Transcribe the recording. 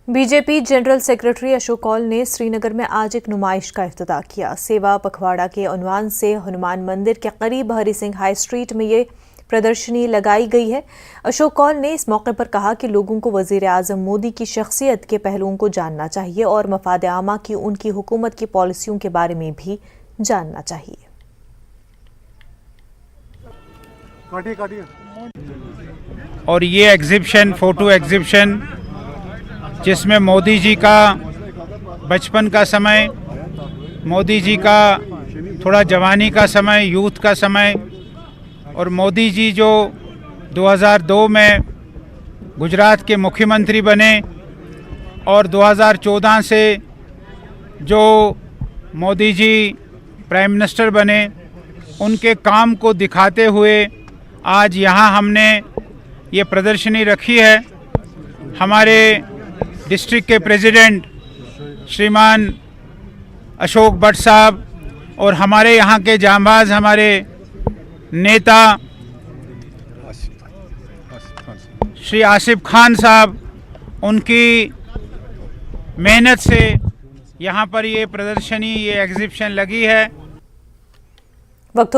BJP general secretary Ashok Kaul ने श्रीनगर में आज एक नुमाइश का इफ्तिताह किया। सेवा पखवाड़ा के उन्वान से हनुमान मंदिर के करीब हरि सिंह हाई स्ट्रीट में ये प्रदर्शनी लगाई गई है। अशोक कौल ने इस मौके पर कहा कि लोगों को वजीर आजम मोदी की शख्सियत के पहलुओं को जानना चाहिए और मफाद आमा की उनकी हुकूमत की पॉलिसियों के बारे में भी जानना चाहिए। और ये एग्जिबिशन, फोटो एग्जिबिशन, जिसमें मोदी जी का बचपन का समय, मोदी जी का थोड़ा जवानी का समय, यूथ का समय, और मोदी जी जो 2002 में गुजरात के मुख्यमंत्री बने और 2014 से जो मोदी जी प्राइम मिनिस्टर बने, उनके काम को दिखाते हुए आज यहाँ हमने ये प्रदर्शनी रखी है। हमारे डिस्ट्रिक्ट के प्रेसिडेंट श्रीमान अशोक भट्ट साहब और हमारे यहाँ के जांबाज, हमारे नेता श्री आसिफ खान साहब, उनकी मेहनत से यहाँ पर ये प्रदर्शनी, ये एग्जिबिशन लगी है। वक्त हो गया।